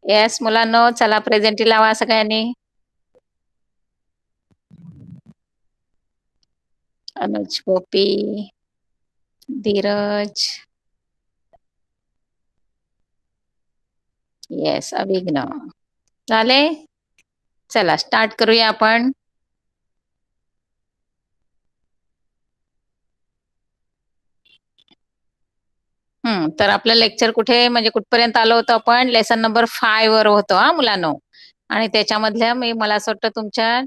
Yes मुलांनो, चला presenty लावा सगळ्यांनी. अनुज, गोपी, धीरज, येस अभिज्ञ. झाले? चला स्टार्ट करूया आपण. तर आपलं लेक्चर कुठे म्हणजे कुठपर्यंत आलो होतं आपण? लेसन नंबर 5 वर होतो हा मुलांनो. आणि त्याच्यामधल्या मला असं वाटतं तुमच्या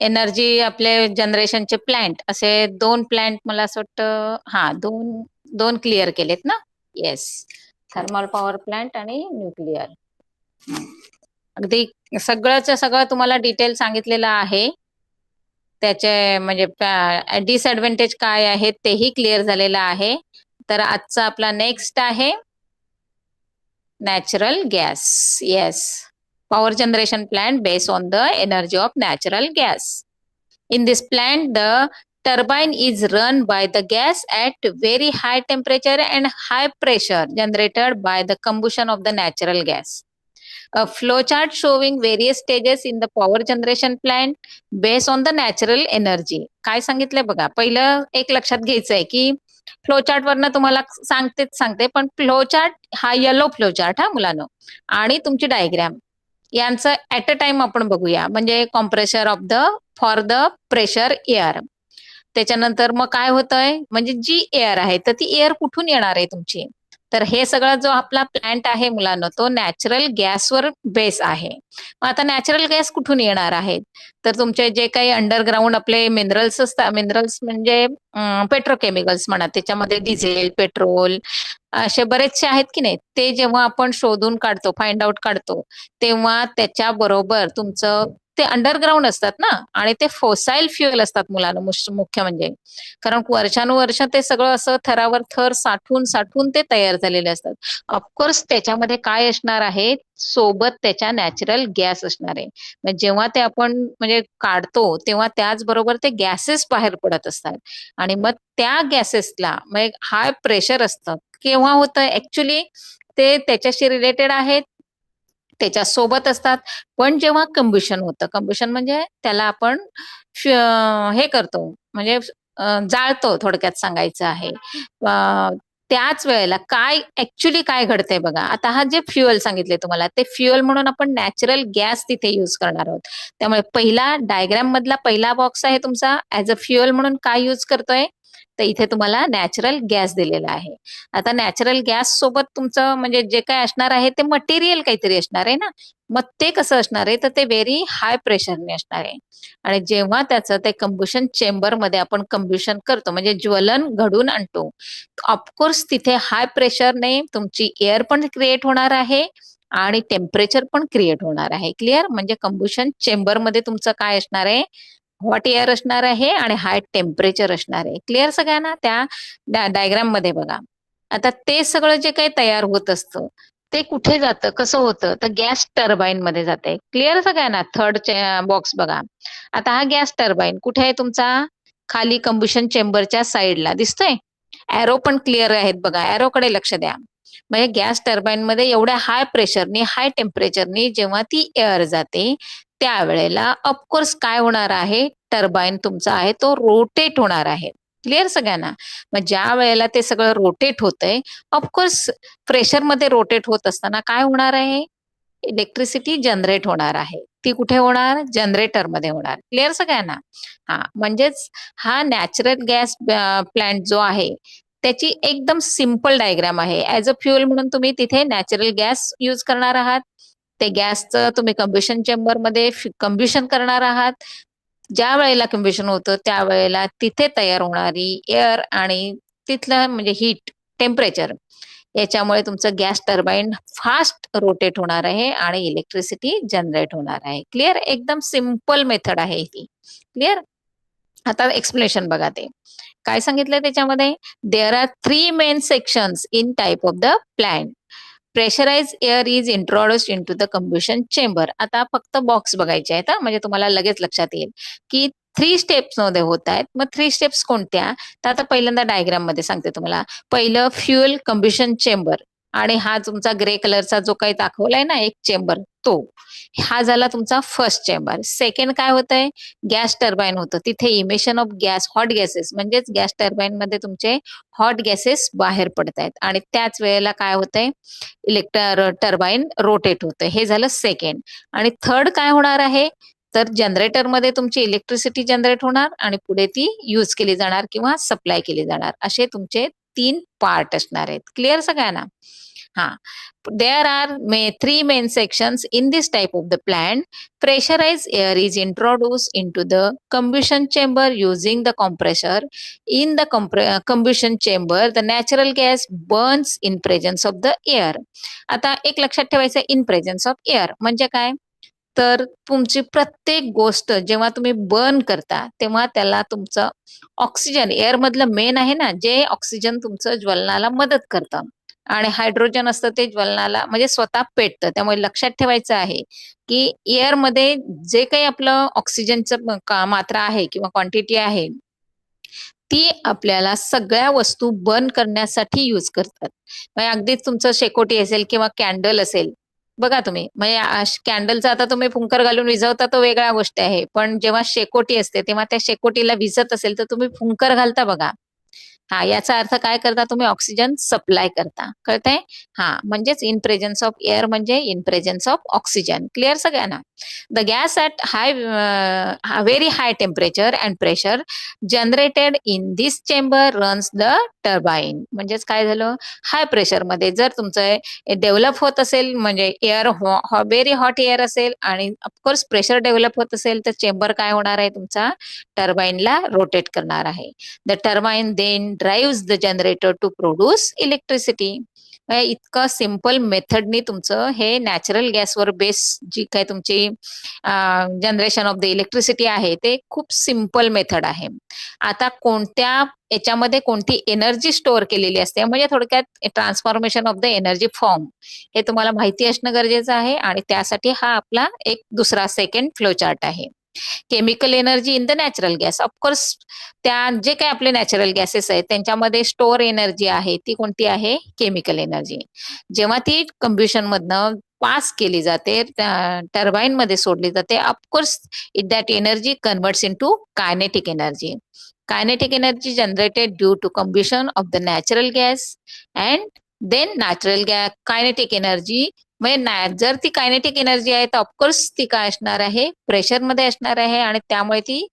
एनर्जी आपले जनरेशनचे प्लांट असे 2 प्लांट मला असं वाटतं दोन दोन क्लिअर केलेत ना. येस, थर्मल पॉवर प्लांट आणि न्यूक्लिअर. अगदी सगळंच सगळं तुम्हाला डिटेल सांगितलेलं आहे. त्याचे म्हणजे डिसएडव्हान्टेज काय आहेत तेही क्लिअर झालेलं आहे. तर आजचा आपला नेक्स्ट आहे natural gas. Yes, power generation plant based on the energy of natural gas. In this plant, the turbine is run by the gas at very high temperature and high pressure generated by the combustion of the natural gas. A flowchart showing various stages in the power generation plant based on the natural energy. काय सांगितलंय बघा, पहिलं एक लक्षात घ्यायचं आहे की flowchart वरनं तुम्हाला सांगते पण फ्लोचार्ट हा येलो फ्लोचार्ट हा मुलांनो, आणि तुमची डायग्राम यांचं ऍट अ टाइम आपण बघूया. म्हणजे compressor of the for the pressure air. त्याच्यानंतर मग काय होतंय, म्हणजे जी एअर आहे तर ती एअर कुठून येणार आहे तुमची. तर हे सगळं जो आपला प्लांट आहे मुलांना तो नॅचरल गॅसवर बेस आहे. मग आता नॅचरल गॅस कुठून येणार आहेत, तर तुमचे जे काही अंडरग्राऊंड आपले मिनरल्स असतात, मिनरल्स म्हणजे पेट्रोकेमिकल्स म्हणा, त्याच्यामध्ये डिझेल, पेट्रोल असे बरेचसे आहेत की नाही, ते जेव्हा आपण शोधून काढतो, फाइंड आउट काढतो, तेव्हा त्याच्या बरोबर तुमचं ते अंडरग्राऊंड असतात ना, आणि ते फोसाईल फ्युएल असतात मुलांना. मुख्य म्हणजे कारण वर्षानुवर्ष ते सगळं असं थरावर थर साठून साठून ते तयार झालेले असतात. ऑफकोर्स त्याच्यामध्ये काय असणार आहे, सोबत त्याच्या नॅचरल गॅस असणार आहे. जेव्हा ते आपण म्हणजे काढतो तेव्हा त्याचबरोबर ते गॅसेस बाहेर पडत असतात, आणि मग त्या गॅसेसला म्हणजे हाय प्रेशर असतं. केव्हा होतं ऍक्च्युली ते त्याच्याशी रिलेटेड आहेत, त्याच्या सोबत असतात. पण जेव्हा कंब्युशन होतं, कंब्युशन म्हणजे त्याला आपण हे करतो म्हणजे जाळतो, थोडक्यात सांगायचं आहे. त्याच वेळेला काय ऍक्च्युली काय घडतंय बघा. आता हा जे फ्युएल सांगितले तुम्हाला, ते फ्युएल म्हणून आपण नॅचरल गॅस तिथे युज करणार आहोत. त्यामुळे पहिला डायग्राम मधला पहिला बॉक्स आहे तुमचा, ऍज अ फ्युएल म्हणून काय युज करतोय, तर इथे तुम्हाला नॅचरल गॅस दिलेला आहे. आता नॅचरल गॅस सोबत तुमचं म्हणजे जे काय असणार आहे ते मटेरियल काहीतरी असणार आहे ना. मग ते कसं असणार आहे, तर ते व्हेरी हाय प्रेशरने असणार आहे. आणि जेव्हा त्याचं ते कंब्युशन चेंबरमध्ये आपण कंब्युशन करतो म्हणजे ज्वलन घडून आणतो, ऑफकोर्स तिथे हाय प्रेशरने तुमची एअर पण क्रिएट होणार आहे आणि टेम्परेचर पण क्रिएट होणार आहे. क्लिअर? म्हणजे कंब्युशन चेंबरमध्ये तुमचं काय असणार आहे, हॉट एअर असणार आहे आणि हाय टेम्परेचर असणार आहे. क्लिअर सगळ्यांना? त्या डायग्राम मध्ये बघा. आता ते सगळं जे काही तयार होत असतं ते कुठे जातं, कसं होतं, तर गॅस टर्बाईन मध्ये जाते. क्लिअर सगळ्यांना? थर्ड बॉक्स बघा. आता हा गॅस टर्बाईन कुठे आहे तुमचा, खाली कंब्युशन चेंबरच्या साईडला दिसतोय. एरो पण क्लिअर आहेत बघा, एरोकडे लक्ष द्या. म्हणजे गॅस टर्बाईन मध्ये एवढ्या हाय प्रेशरनी हाय टेम्परेचरनी जेव्हा ती एअर जाते, त्यावेळेला ऑफकोर्स काय होणार आहे, टर्बाईन तुमचा आहे तो रोटेट होणार आहे. क्लिअर सगळ्यांना? मग ज्या वेळेला ते सगळं रोटेट होतंय, ऑफकोर्स प्रेशरमध्ये रोटेट होत असताना काय होणार आहे, इलेक्ट्रिसिटी जनरेट होणार आहे. ती कुठे होणार, जनरेटरमध्ये होणार. क्लिअर सगळ्यांना? म्हणजेच हा नॅचरल गॅस प्लांट जो आहे त्याची एकदम सिंपल डायग्राम आहे. ऍज अ फ्युएल म्हणून तुम्ही तिथे नॅचरल गॅस यूज करणार आहात. ते गॅसचं तुम्ही कंब्युशन चेंबरमध्ये कंब्युशन करणार आहात. ज्या वेळेला कंब्युशन होतं त्यावेळेला तिथे तयार होणारी एअर आणि तिथलं म्हणजे हीट, टेम्परेचर, याच्यामुळे तुमचं गॅस टर्बाईन फास्ट रोटेट होणार आहे आणि इलेक्ट्रिसिटी जनरेट होणार आहे. क्लिअर? एकदम सिंपल मेथड आहे ती. क्लिअर? आता एक्सप्लेनेशन बघा. ते काय सांगितलंय त्याच्यामध्ये, there are 3 main sections in type of the plant. Pressurize air is introduced in to the combustion chamber. आता फक्त बॉक्स बघायचे आहेत म्हणजे तुम्हाला लगेच लक्षात येईल की 3 स्टेप्स मध्ये होत आहेत. मग 3 स्टेप्स कोणत्या, तर आता पहिल्यांदा डायग्राम मध्ये सांगते तुम्हाला. पहिलं फ्युएल कंब्युशन चेंबर. आणि हा तुमचा ग्रे कलरचा जो काही दाखवलाय ना एक चेंबर, तो हा झाला तुमचा फर्स्ट चेंबर. सेकंड काय होतंय, गॅस टर्बाईन होतं. तिथे emission of gas, hot gases म्हणजेच गॅस टर्बाईन मध्ये तुमचे हॉट गॅसेस बाहेर पडत आहेत आणि त्याच वेळेला काय होतंय, टर्बाईन रोटेट होतं. हे झालं सेकंड. आणि थर्ड काय होणार आहे, तर जनरेटरमध्ये तुमची इलेक्ट्रिसिटी जनरेट होणार आणि पुढे ती यूज केली जाणार किंवा सप्लाय केली जाणार. असे तुमचे 3 पार्ट असणार आहेत. क्लिअर सगळ्यांना? हां. There are three main sections in this type of the plant. Pressurized air is introduced into the combustion chamber using the compressor. In the combustion chamber, the natural gas burns in presence of the air. आता एक लक्षात ठेवायचं, in presence of air म्हणजे काय? तर तुमची प्रत्येक गोष्ट जेव्हा तुम्ही बर्न करता, तेव्हा त्याला तुमचं ऑक्सिजन एअरमधलं मेन आहे ना, जे ऑक्सिजन तुमचं ज्वलनाला मदत करतं आणि हायड्रोजन असतं ते ज्वलनाला म्हणजे स्वतः पेटतं. त्यामुळे लक्षात ठेवायचं आहे, की एअरमध्ये जे काही आपलं ऑक्सिजनचं मात्रा आहे किंवा क्वांटिटी आहे, ती आपल्याला सगळ्या वस्तू बर्न करण्यासाठी यूज करतात. म्हणजे अगदीच तुमचं शेकोटी असेल किंवा कॅन्डल असेल, बघा तुम्ही म्हणजे कॅन्डलचा आता तुम्ही फुंकर घालून विझवता तो वेगळा गोष्ट आहे. पण जेव्हा शेकोटी असते, तेव्हा त्या शेकोटीला विझत असेल, तर तुम्ही फुंकर घालता बघा. हां, याचा अर्थ काय करता तुम्ही ऑक्सिजन सप्लाय करता. कळतंय? हां, म्हणजेच इन प्रेझेन्स ऑफ एअर म्हणजे in presence of oxygen. Clear सगळ्यांना? The gas at very high temperature and pressure generated in this chamber runs the turbine. म्हणजेच काय झालं? हाय प्रेशरमध्ये जर तुमचं डेव्हलप होत असेल म्हणजे एअर व्हेरी हॉट एअर असेल आणि ऑफकोर्स प्रेशर डेव्हलप होत असेल, तर चेंबर काय होणार आहे तुमचा? टर्बाईनला रोटेट करणार आहे. The turbine then drives the generator to produce electricity. इतकं सिंपल मेथडनी तुमचं हे नॅचरल गॅसवर बेस जी काही तुमची जनरेशन ऑफ द इलेक्ट्रिसिटी आहे, ते खूप सिंपल मेथड आहे. आता कोणत्या याच्यामध्ये कोणती एनर्जी स्टोअर केलेली असते, म्हणजे थोडक्यात transformation of the energy form हे तुम्हाला माहिती असणं गरजेचं आहे आणि त्यासाठी हा आपला एक दुसरा सेकंड फ्लो चार्ट आहे. Chemical energy in the natural gas. Of course त्या जे काही आपले नॅचरल गॅसेस आहेत त्यांच्यामध्ये स्टोअर एनर्जी आहे ती कोणती आहे? Chemical energy. जेव्हा ती कंब्युशन मधनं पास केली जाते, टर्बाईन मध्ये सोडली जाते, of course that energy converts into kinetic energy. Kinetic energy generated due to combustion of the natural gas and then natural gas kinetic energy म्हणजे जर ती कायनेटिक एनर्जी आहे तर ऑफकोर्स ती काय असणार आहे? प्रेशरमध्ये असणार आहे आणि त्यामुळे ती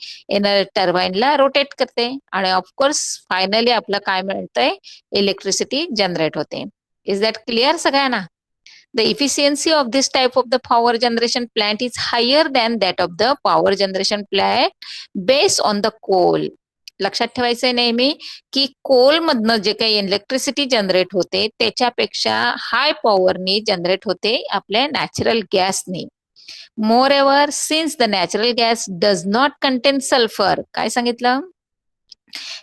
टर्बाईनला रोटेट करते आणि ऑफकोर्स फायनली आपलं काय मिळतंय? इलेक्ट्रिसिटी जनरेट होते. इज दॅट क्लिअर सगळ्यांना? The efficiency of this type of the power generation plant is higher than that of the power generation plant based on the coal. लक्षात ठेवायचंय नेहमी की कोल मधनं जे काही इलेक्ट्रिसिटी जनरेट होते त्याच्यापेक्षा हाय पॉवरनी जनरेट होते आपल्या नॅचरल गॅसनी. More ever since the natural gas does not contain sulphur, काय सांगितलं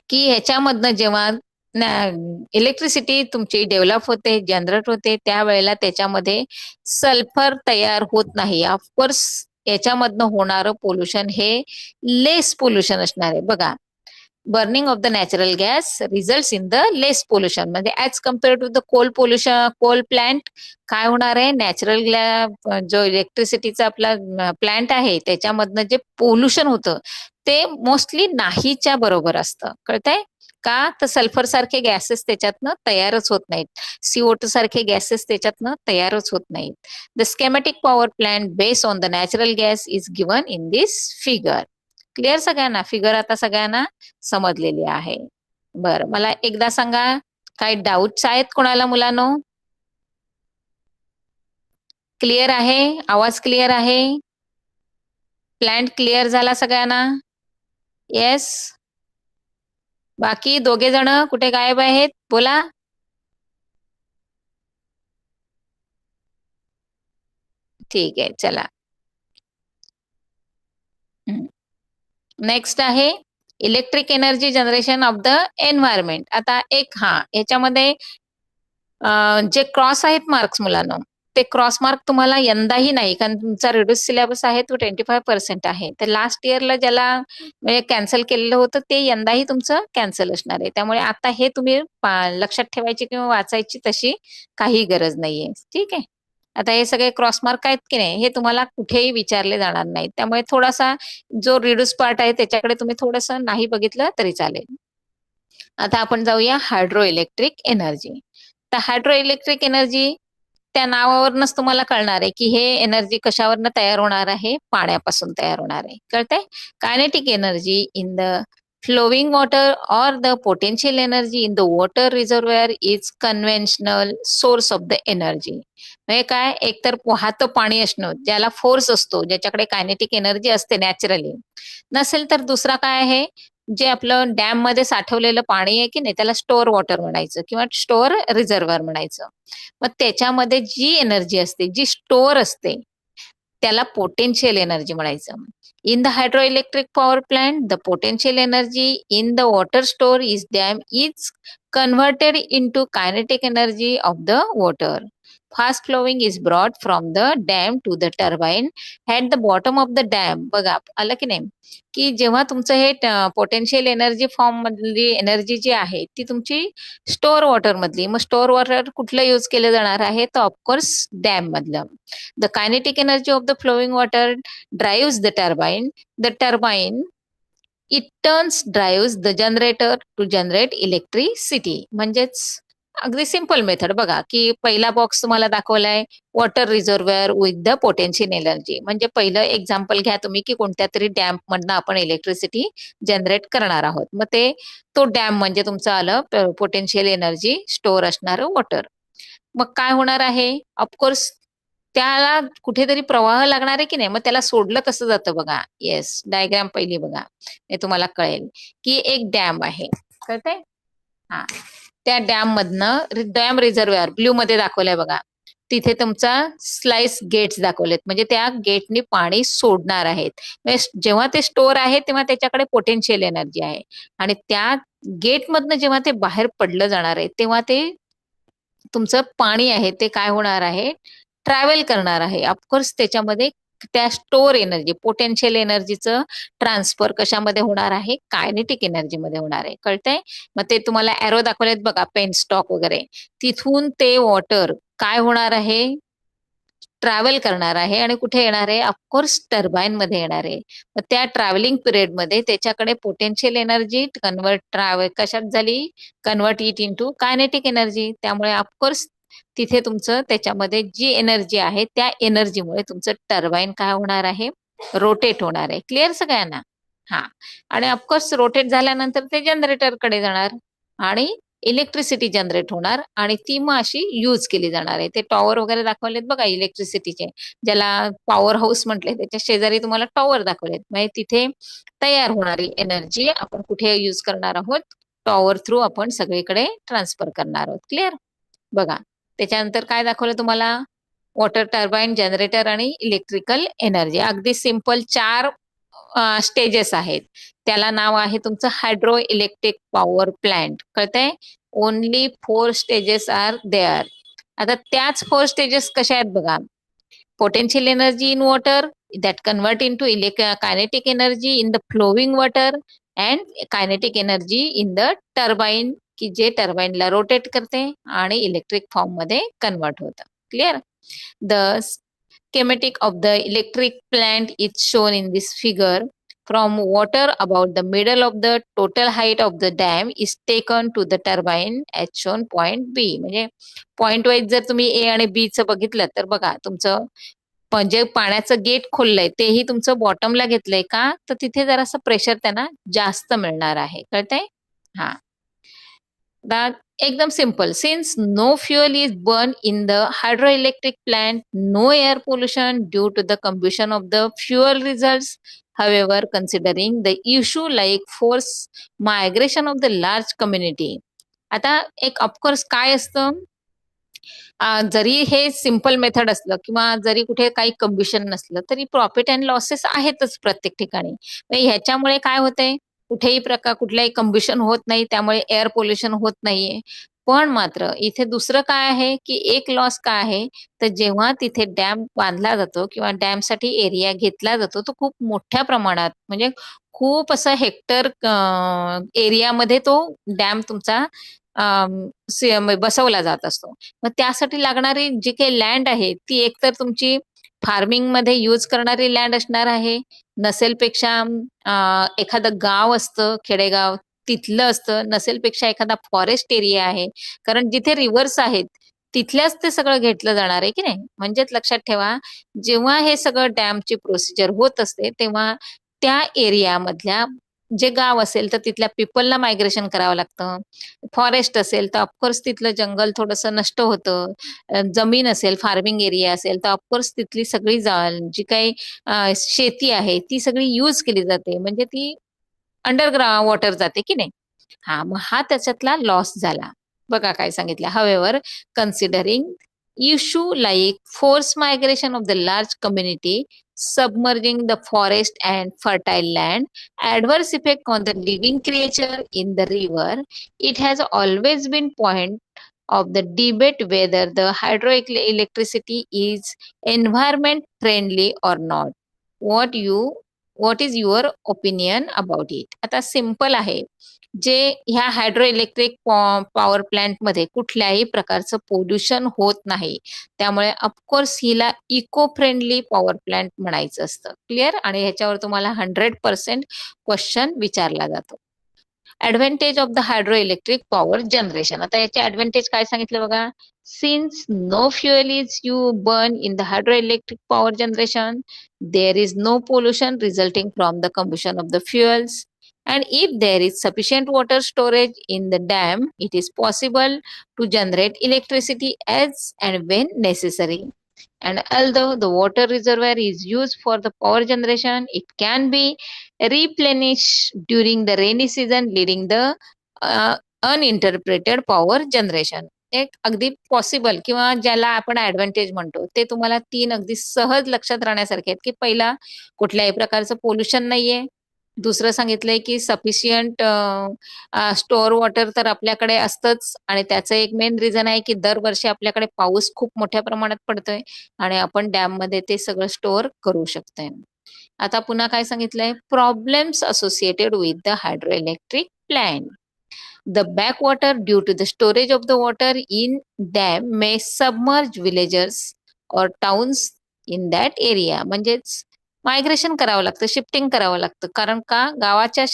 की ह्याच्यामधनं जेव्हा इलेक्ट्रिसिटी तुमची डेव्हलप होते जनरेट होते त्यावेळेला त्याच्यामध्ये सल्फर तयार होत नाही. ऑफकोर्स याच्यामधनं होणारं पोल्युशन हे लेस पोल्युशन असणार आहे. बघा, burning of the natural gas result in the less pollution म्हणजे as compare to the coal pollution. Coal plant काय होणार आहे? नॅचरल जो इलेक्ट्रिसिटीचा आपला प्लांट आहे त्याच्यामधनं जे पोल्युशन होतं ते मोस्टली नाहीच्या बरोबर असतं. कळतंय का? तर सल्फर सारखे गॅसेस त्याच्यातनं तयारच होत नाहीत. CO2 सारखे गॅसेस त्याच्यातनं तयारच होत नाहीत. The schematic power plant based on the natural gas is given in this figure. Clear सगळ्यांना? फिगर आता सगळ्यांना समजलेली आहे. बरं, मला एकदा सांगा, काही डाऊट्स आहेत कोणाला मुलांनो? क्लिअर आहे? आवाज क्लिअर आहे? प्लॅन्ट क्लिअर झाला सगळ्यांना? येस? बाकी दोघे जण कुठे गायब आहेत? बोला. ठीक आहे, चला. नेक्स्ट आहे electric energy generation of the environment. आता एक याच्यामध्ये जे क्रॉस आहेत मार्क्स मुलांना, ते क्रॉस मार्क तुम्हाला यंदाही नाही, कारण तुमचा रिड्यूस सिलेबस आहे तो 25% आहे. तर लास्ट इयरला ज्याला म्हणजे कॅन्सल केलेलं होतं ते यंदाही तुमचं कॅन्सल असणार आहे. त्यामुळे आता हे तुम्ही लक्षात ठेवायची किंवा वाचायची तशी काही गरज नाहीये. ठीक आहे. आता हे सगळे क्रॉस मार्क आहेत की नाही, हे तुम्हाला कुठेही विचारले जाणार नाहीत. त्यामुळे थोडासा जो रिड्यूस पार्ट आहे त्याच्याकडे तुम्ही थोडंसं नाही बघितलं तरी चालेल. आता आपण जाऊया हायड्रो इलेक्ट्रिक एनर्जी. तर हायड्रो इलेक्ट्रिक एनर्जी त्या नावावरूनच तुम्हाला कळणार आहे की हे एनर्जी कशावरनं तयार होणार आहे, पाण्यापासून तयार होणार आहे. कळतंय? Kinetic energy in the flowing water और the potential energy in the water reservoir is conventional source of the energy. म्हणजे काय, एकतर वाहतं पाणी असणं ज्याला फोर्स असतो, ज्याच्याकडे कायनेटिक एनर्जी असते नॅचरली, नसेल तर दुसरा काय आहे, जे आपलं डॅम मध्ये साठवलेलं पाणी आहे की नाही त्याला स्टोअर वॉटर म्हणायचं किंवा स्टोअर रिझर्व्हायर म्हणायचं. मग त्याच्यामध्ये जी एनर्जी असते, जी स्टोअर असते, त्याला पोटेन्शियल एनर्जी म्हणायचं. In the hydro electric power plant the potential energy in the water store is dam is converted into kinetic energy of the water. Fast flowing is brought from the dam to the turbine at the bottom of the dam. बघा आलं की नाही, की जेव्हा तुमचं हे potential energy form मधली एनर्जी जी आहे ती तुमची स्टोअर वॉटर मधली, मग स्टोअर वॉटर कुठलं यूज केलं जाणार आहे, तर ऑफकोर्स डॅम मधलं. The kinetic energy of the flowing water drives the turbine. The turbine it turns drives the generator to generate electricity. म्हणजेच अगदी सिंपल मेथड बघा, की पहिला बॉक्स तुम्हाला दाखवलाय water reservoir with the potential energy. म्हणजे पहिलं एक्झाम्पल घ्या तुम्ही, की कोणत्या तरी डॅम मधनं आपण इलेक्ट्रिसिटी जनरेट करणार आहोत. मग ते तो डॅम म्हणजे तुमचं आलं पोटेन्शियल एनर्जी स्टोअर असणारं वॉटर. मग काय होणार आहे, ऑफकोर्स त्याला कुठेतरी प्रवाह लागणार आहे की नाही, मग त्याला सोडलं कसं जातं बघा. येस, डायग्राम पहिली बघा, हे तुम्हाला कळेल की एक डॅम आहे, कळतंय? हा, त्या डॅम मधनं डॅम रिझर्व्हायर ब्ल्यू मध्ये दाखवलंय बघा, तिथे तुमचा स्लाइस गेट्स दाखवलेत, म्हणजे त्या गेटनी पाणी सोडणार आहेत. जेव्हा ते स्टोअर आहे तेव्हा त्याच्याकडे पोटेन्शियल एनर्जी आहे, आणि त्या गेट मधनं जेव्हा ते बाहेर पडलं जाणार आहे तेव्हा ते तुमचं पाणी आहे ते काय होणार आहे, ट्रॅव्हल करणार आहे. ऑफकोर्स त्याच्यामध्ये त्या स्टोअर एनर्जी पोटेन्शियल एनर्जीचं ट्रान्सफर कशामध्ये होणार आहे, कायनेटिक एनर्जी मध्ये होणार आहे. कळतंय? मग ते तुम्हाला एरो दाखवलेत बघा, पेन स्टॉक वगैरे, तिथून ते वॉटर काय होणार आहे, ट्रॅव्हल करणार आहे आणि कुठे येणार आहे, ऑफकोर्स टर्बाईन मध्ये येणार आहे. मग त्या ट्रॅव्हलिंग पिरियड मध्ये त्याच्याकडे पोटेन्शियल एनर्जी कशात झाली, convert it into kinetic energy. त्यामुळे ऑफकोर्स तिथे तुमचं त्याच्यामध्ये जी एनर्जी आहे त्या एनर्जीमुळे तुमचं टर्बाईन काय होणार आहे, रोटेट होणार आहे. क्लिअर सगळ्यांना? हा, आणि ऑफकोर्स रोटेट झाल्यानंतर ते जनरेटरकडे जाणार आणि इलेक्ट्रिसिटी जनरेट होणार, आणि ती मग अशी यूज केली जाणार आहे. ते टॉवर वगैरे दाखवलेत बघा इलेक्ट्रिसिटीचे, ज्याला पॉवर हाऊस म्हटले, त्याच्या शेजारी तुम्हाला टॉवर दाखवलेत. म्हणजे तिथे तयार होणारी एनर्जी आपण कुठे यूज करणार आहोत, टॉवर थ्रू आपण सगळीकडे ट्रान्सफर करणार आहोत. क्लिअर? बघा त्याच्यानंतर काय दाखवलं तुम्हाला, वॉटर टर्बाईन, जनरेटर आणि इलेक्ट्रिकल एनर्जी. अगदी सिंपल 4 स्टेजेस आहेत. त्याला नाव आहे तुमचं हायड्रो इलेक्ट्रिक पॉवर प्लांट. कळतंय? Only 4 stages are there. आता त्याच 4 स्टेजेस कशा आहेत बघा. Potential energy in water that convert into kinetic energy in the flowing water and kinetic energy in the turbine, की जे टर्बाईनला रोटेट करते आणि इलेक्ट्रिक फॉर्म मध्ये कन्वर्ट होतं. Clear? The schematic of the electric plant is shown in this figure. From water about the middle of the total height of the dam is taken to the turbine as shown point B. म्हणजे point wise जर तुम्ही ए आणि बी चं बघितलं तर बघा, तुमचं म्हणजे पाण्याचं गेट खोललंय तेही तुमचं बॉटमला घेतलंय का, तर तिथे जरासं प्रेशर त्यांना जास्त मिळणार आहे. कळतंय? हा, एकदम simple. Since no fuel is burn in the hydroelectric plant, no air pollution due to the combustion of the fuel results. However, considering the issue like forced migration of the large community. आता एक of course काय असतं, जरी हे simple method असलं किंवा जरी कुठे काही कम्ब्युशन नसलं तरी प्रॉफिट अँड लॉसेस आहेतच प्रत्येक ठिकाणी. म्हणजे ह्याच्यामुळे काय होतंय, कुठेही कुठल्याही कम्ब्युशन होत नाही, त्यामुळे एअर पोल्युशन होत नाहीये. पण मात्र इथे दुसरं काय आहे, की एक लॉस काय आहे, तर जेव्हा तिथे डॅम बांधला जातो किंवा डॅमसाठी एरिया घेतला जातो, तो खूप मोठ्या प्रमाणात म्हणजे खूप असं हेक्टर एरियामध्ये तो डॅम तुमचा बसवला जात असतो. मग त्यासाठी लागणारी जी काही लँड आहे, ती एकतर तुमची फार्मिंगमध्ये यूज करणारी लँड असणार आहे. नसेलपेक्षा एखादं गाव असतं, खेडेगाव तिथलं असतं. नसेलपेक्षा एखादा फॉरेस्ट एरिया आहे. कारण जिथे रिव्हर्स आहेत, तिथल्याच ते सगळं घेतलं जाणार आहे की नाही? म्हणजेच लक्षात ठेवा, जेव्हा हे सगळं डॅमची प्रोसिजर होत असते, तेव्हा त्या एरियामधल्या जे गाव असेल, तर तिथल्या पीपलला मायग्रेशन करावं लागतं. फॉरेस्ट असेल, तर ऑफकोर्स तिथलं जंगल थोडंसं नष्ट होतं. जमीन असेल, फार्मिंग एरिया असेल, तर ऑफकोर्स तिथली सगळी जी काही शेती आहे, ती सगळी यूज केली जाते. म्हणजे ती अंडरग्राउंड वॉटर जाते की नाही? हां, मग हा त्याच्यातला लॉस झाला. बघा काय सांगितलं. However considering issue like force migration of the large community, submerging the forest and fertile land, adverse effect on the living creature in the river, it has always been point of the debate whether the hydroelectricity is environment friendly or not. What you what is your opinion about it? आता simple आहे. जे ह्या hydro electric power प्लांटमध्ये कुठल्याही प्रकारचं pollution होत नाही. त्यामुळे ऑफकोर्स हिला इको फ्रेंडली पॉवर प्लांट म्हणायचं असतं. क्लिअर? आणि ह्याच्यावर तुम्हाला 100% क्वेश्चन विचारला जातो. Advantage of the hydro electric power generation. आता याचे ॲडव्हांटेज काय सांगितलं बघा. Since no fuel is you burn in the hydro electric power generation, there is no pollution resulting from the combustion of the fuels. And if there is sufficient water storage in the dam, it is possible to generate electricity as and when necessary. And although the water reservoir is used for the power generation, it can be replenished during the rainy season, leading the uninterpreted power generation. एक अगदी possible किंवा ज्याला आपण advantage म्हणतो, ते तुम्हाला 3 अगदी सहज लक्षात राहण्यासारखे आहेत, की पहिला कुठल्याही प्रकारचं पोल्युशन नाहीये. दुसरं सांगितलंय, की सफिशियंट स्टोअर वॉटर तर आपल्याकडे असतंच आणि त्याचं एक मेन रिझन आहे, की दरवर्षी आपल्याकडे पाऊस खूप मोठ्या प्रमाणात पडतोय आणि आपण डॅममध्ये ते सगळं स्टोअर करू शकतोय. आता पुन्हा काय सांगितलंय, problems associated with the hydro electric plant. The backwater, due to the storage of the water in dam, may submerge villagers or towns in that area. म्हणजेच मायग्रेशन करावं लागतं, शिफ्टिंग करावं लागतं. कारण का गावाच्या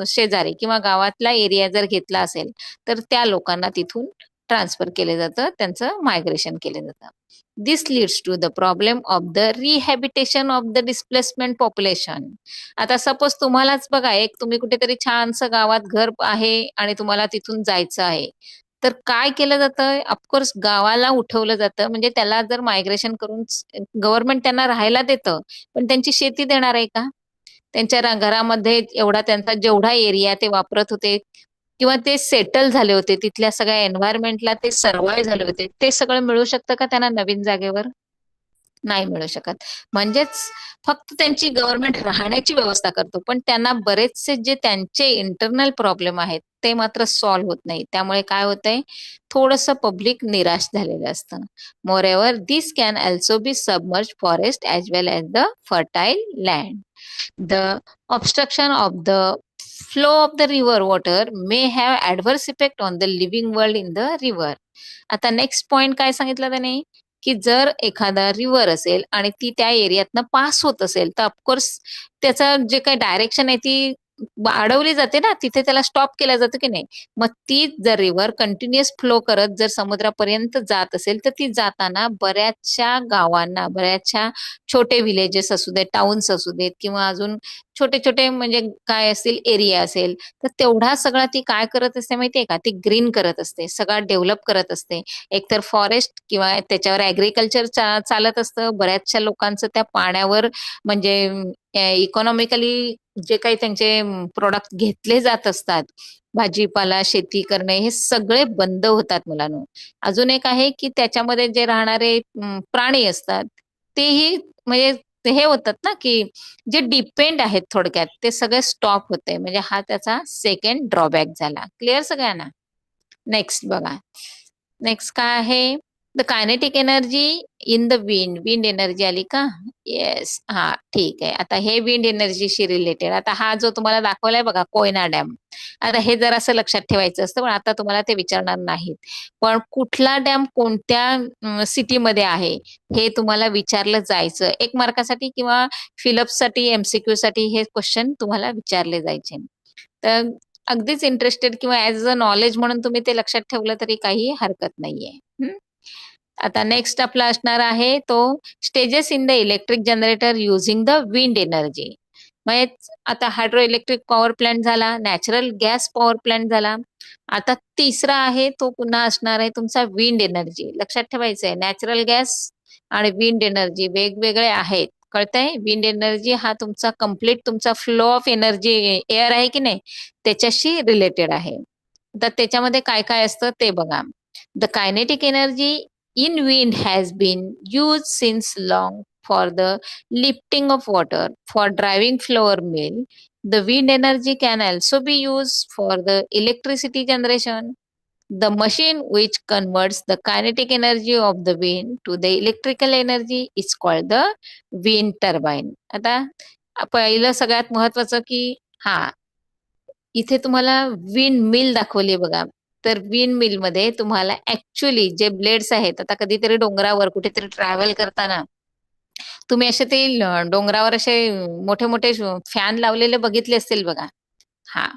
शेजारी किंवा गावातला एरिया जर घेतला असेल, तर त्या लोकांना तिथून ट्रान्सफर केलं जातं, त्यांचं मायग्रेशन केलं जातं. This leads to the problem of the rehabilitation of the displacement population. आता सपोज तुम्हालाच बघा, एक तुम्ही कुठेतरी छानसं गावात घर आहे आणि तुम्हाला तिथून जायचं आहे. तर काय केलं जातं? ऑफकोर्स गावाला उठवलं जातं. म्हणजे त्याला जर मायग्रेशन करून गव्हर्नमेंट त्यांना राहायला देतं, पण त्यांची शेती देणार आहे का? त्यांच्या घरामध्ये एवढा त्यांचा जेवढा एरिया ते वापरत होते किंवा ते सेटल झाले होते, तिथल्या सगळ्या एन्व्हायर्नमेंटला ते सर्व्हायव्ह झाले होते. ते सगळं मिळू शकतं का त्यांना नवीन जागेवर? नाही मिळू शकत. म्हणजेच फक्त त्यांची गव्हर्नमेंट राहण्याची व्यवस्था करतो. पण त्यांना बरेचसे जे त्यांचे इंटरनल प्रॉब्लेम आहेत, ते मात्र सॉल्व्ह होत नाही. त्यामुळे काय होतंय, थोडंसं पब्लिक निराश झालेलं असतं. मोreover, this can also be submerged forest as well as the fertile land. The obstruction of the flow of the river water may have adverse effect on the living world in the river. आता next point काय सांगितलं त्याने, की जर एखादा river असेल आणि ती त्या एरियातनं पास होत असेल, तर ऑफकोर्स त्याचं जे काही डायरेक्शन आहे ती अडवली जाते ना, तिथे त्याला स्टॉप केलं जातं की नाही. मग ती जर रिव्हर कंटिन्युअस फ्लो करत जर समुद्रापर्यंत जात असेल, तर ती जाताना बऱ्याचशा गावांना, बऱ्याचशा छोटे विलेजेस असू देत, टाउन्स असू देत किंवा अजून छोटे-छोटे म्हणजे काय असतील एरिया असेल, तर तेवढा सगळा ती काय करत असते माहितीये का? ती ग्रीन करत असते, सगळा डेव्हलप करत असते. एकतर फॉरेस्ट किंवा त्याच्यावर ॲग्रीकल्चर चालत असतं. बऱ्याचशा लोकांचं त्या पाण्यावर म्हणजे इकॉनॉमिकली जे काही त्यांचे प्रॉडक्ट घेतले जात असतात, भाजीपाला, शेती करणे हे सगळे बंद होतात मुलांनो. अजून एक आहे, की त्याच्यामध्ये जे राहणारे प्राणी असतात, तेही म्हणजे ते हे होतात ना, की जे डिपेंड आहेत थोडक्यात, ते सगळे स्टॉप होते. म्हणजे हा त्याचा सेकंड ड्रॉबॅक झाला. क्लिअर सगळ्यांना? नेक्स्ट बघा. नेक्स्ट काय आहे? The kinetic energy in the wind. Wind energy आली का? येस. हा, ठीक आहे. आता हे विंड एनर्जीशी रिलेटेड. आता हा जो तुम्हाला दाखवलाय बघा, कोयना डॅम. आता हे जर असं लक्षात ठेवायचं असतं, पण आता तुम्हाला ते विचारणार नाहीत. पण कुठला डॅम कोणत्या सिटीमध्ये आहे हे तुम्हाला विचारलं जायचं. 1 मार्कासाठी किंवा फिलअपसाठी, एमसीक्यू साठी हे क्वेश्चन तुम्हाला विचारले जायचे. तर अगदीच इंटरेस्टेड किंवा ऍज अ नॉलेज म्हणून तुम्ही ते लक्षात ठेवलं तरी काही हरकत नाहीये. आता नेक्स्ट आपला असणार आहे तो stages in the electric generator using the wind energy. म्हणजे आता हायड्रो इलेक्ट्रिक पॉवर प्लांट झाला, नॅचरल गॅस पॉवर प्लांट झाला. आता तिसरा आहे तो पुन्हा असणार आहे तुमचा विंड एनर्जी. लक्षात ठेवायचं आहे, नॅचरल गॅस आणि विंड एनर्जी वेगवेगळे आहेत. कळतंय? विंड एनर्जी हा तुमचा कम्प्लीट तुमचा फ्लो ऑफ एनर्जी एअर आहे की नाही त्याच्याशी रिलेटेड आहे. तर त्याच्यामध्ये काय काय असतं ते बघा. The kinetic energy in wind has been used since long for the lifting of water, for driving flour mill. The wind energy can also be used for the electricity generation. The machine which converts the kinetic energy of the wind to the electrical energy is called the wind turbine. आता पहिलं सगळ्यात महत्वाचं की हा इथे तुम्हाला wind mill दाखवली बघा. तर विंड मिल मध्ये तुम्हाला ऍक्च्युली जे ब्लेड्स आहेत, आता कधीतरी डोंगरावर कुठेतरी ट्रॅव्हल करताना तुम्ही असे ते डोंगरावर असे मोठे मोठे फॅन लावलेले बघितले असतील बघा. हा,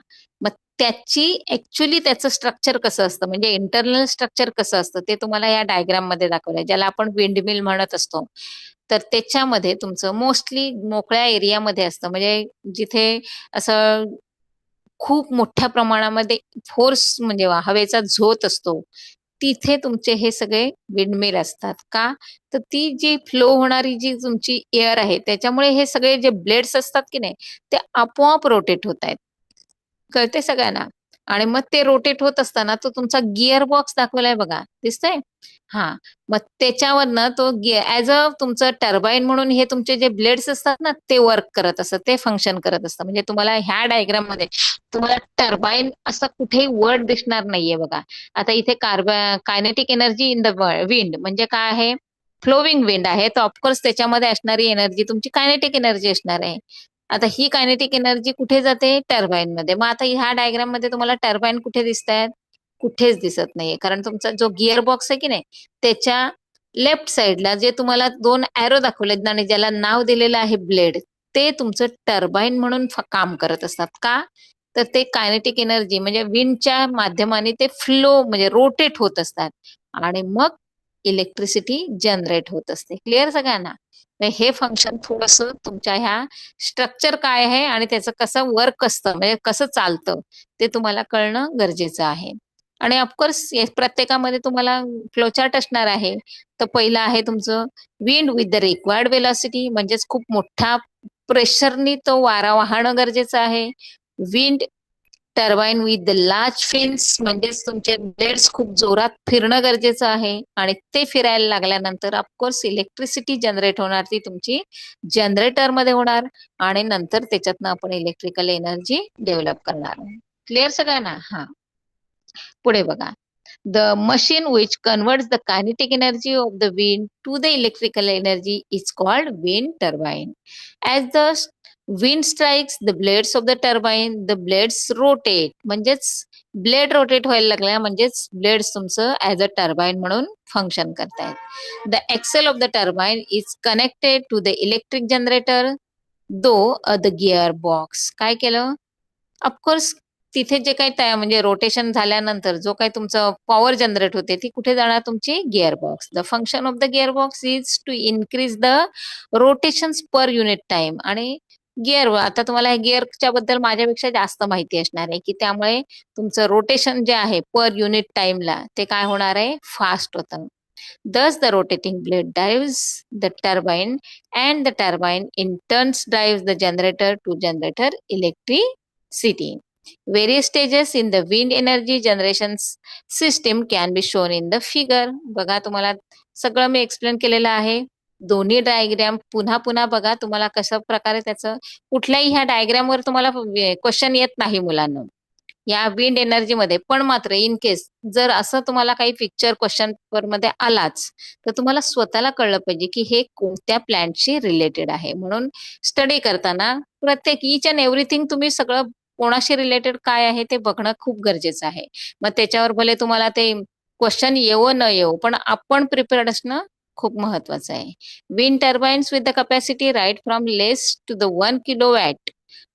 मग त्याची ऍक्च्युली त्याचं स्ट्रक्चर कसं असतं म्हणजे इंटरनल स्ट्रक्चर कसं असतं ते तुम्हाला या डायग्राम मध्ये दाखवलंय, ज्याला आपण विंड मिल म्हणत असतो. तर त्याच्यामध्ये तुमचं मोस्टली मोकळ्या एरियामध्ये असतं, म्हणजे जिथे असं खूप मोठ्या प्रमाणामध्ये फोर्स म्हणजे हवेचा झोत असतो, तिथे तुमचे हे सगळे विंडमिल असतात. का? तर ती जी फ्लो होणारी जी तुमची एअर आहे, त्याच्यामुळे हे सगळे जे ब्लेड्स असतात की नाही, ते आपोआप रोटेट होत आहेत. कळते सगळ्यांना? आणि मग ते रोटेट होत असताना तो तुमचा गिअर बॉक्स दाखवलाय बघा, दिसतंय? हां. मग त्याच्यावरनं तो ॲज अ तुमचं टर्बाईन म्हणून हे तुमचे जे ब्लेड्स असतात ना, ते वर्क करत असतात, ते फंक्शन करत असतं. म्हणजे तुम्हाला ह्या डायग्राममध्ये तुम्हाला टर्बाईन असा कुठेही वर्ड दिसणार नाहीये बघा. आता इथे kinetic energy in the wind म्हणजे काय आहे? फ्लोविंग विंड आहे, तर ऑफकोर्स त्याच्यामध्ये असणारी एनर्जी तुमची कायनेटिक एनर्जी असणार आहे. आता ही कायनेटिक एनर्जी कुठे जाते? टर्बाईन मध्ये. मग आता ह्या डायग्राम मध्ये तुम्हाला टर्बाईन कुठे दिसतायत? कुठेच दिसत नाहीये. कारण तुमचा जो गिअर बॉक्स आहे की नाही, त्याच्या लेफ्ट साइडला जे तुम्हाला 2 एरो दाखवलेत आणि ज्याला नाव दिलेलं आहे ब्लेड, ते तुमचं टर्बाईन म्हणून काम करत असतात. का? तर ते कायनेटिक एनर्जी म्हणजे विंडच्या माध्यमाने ते फ्लो म्हणजे रोटेट होत असतात आणि मग इलेक्ट्रिसिटी जनरेट होत असते. क्लिअर सगळ्यांना? हे फंक्शन थोडस तुमच्या ह्या स्ट्रक्चर काय आहे आणि त्याचं कसं वर्क असतं म्हणजे कसं चालतं ते तुम्हाला कळणं गरजेचं आहे. आणि ऑफकोर्स प्रत्येकामध्ये तुम्हाला फ्लोचार्ट असणार आहे. तर पहिलं आहे तुमचं wind with the required velocity म्हणजेच खूप मोठा प्रेशरनी तो वारा वाहणं गरजेचं आहे. Wind turbine with the large fins म्हणजेच तुमचे ब्लेड्स खूप जोरात फिरणं गरजेचं आहे आणि ते फिरायला लागल्यानंतर ऑफकोर्स इलेक्ट्रिसिटी जनरेट होणार ती तुमची जनरेटर मध्ये होणार आणि नंतर त्याच्यातनं आपण इलेक्ट्रिकल एनर्जी डेव्हलप करणार. क्लिअर सगळ्यांना? हा, पुढे बघा. The machine which converts the kinetic energy of the wind to the electrical energy is called wind turbine. As the wind strikes the blades of the turbine the blades rotate म्हणजेच blade rotate व्हायला लागल्या म्हणजेच blades तुमचं as a turbine म्हणून function करतायत. The axle of the turbine is connected to the electric generator though the gear box. काय केलं? Of course तिथे जे काही म्हणजे रोटेशन झाल्यानंतर जो काही तुमचं पॉवर जनरेट होते ती कुठे जाणार? तुमची gear box. The function of the gear box is to increase the rotations per unit time. आणि गिअर आता तुम्हाला गिअरच्या बद्दल माझ्यापेक्षा जास्त माहिती असणार आहे की त्यामुळे तुमचं रोटेशन जे आहे पर युनिट टाइमला ते काय होणार आहे? फास्ट होतं. Thus, the rotating blade drives the turbine, and the turbine in turns drives the generator to generator electricity. Various stages in the wind energy generation system can be shown in the figure. बघा तुम्हाला सगळं मी explain केलेलं आहे. दोन्ही diagram पुन्हा पुन्हा बघा, तुम्हाला कशा प्रकारे त्याचं कुठल्याही ह्या डायग्रामवर तुम्हाला क्वेश्चन येत नाही मुलांना. या विंड एनर्जीमध्ये. पण मात्र इन केस जर असं तुम्हाला काही पिक्चर क्वेश्चन पेपर मध्ये आलाच, तर तुम्हाला स्वतःला कळलं पाहिजे की हे कोणत्या प्लॅन्टशी रिलेटेड आहे. म्हणून स्टडी करताना प्रत्येक ईच अँड एव्हरीथिंग तुम्ही सगळं कोणाशी रिलेटेड काय आहे ते बघणं खूप गरजेचं आहे. मग त्याच्यावर भले तुम्हाला ते क्वेश्चन येवो न येवो, पण आपण प्रिपेअर्ड असणं खूप महत्वाचं आहे. Wind turbines with the capacity right from less to the 1 kilowatt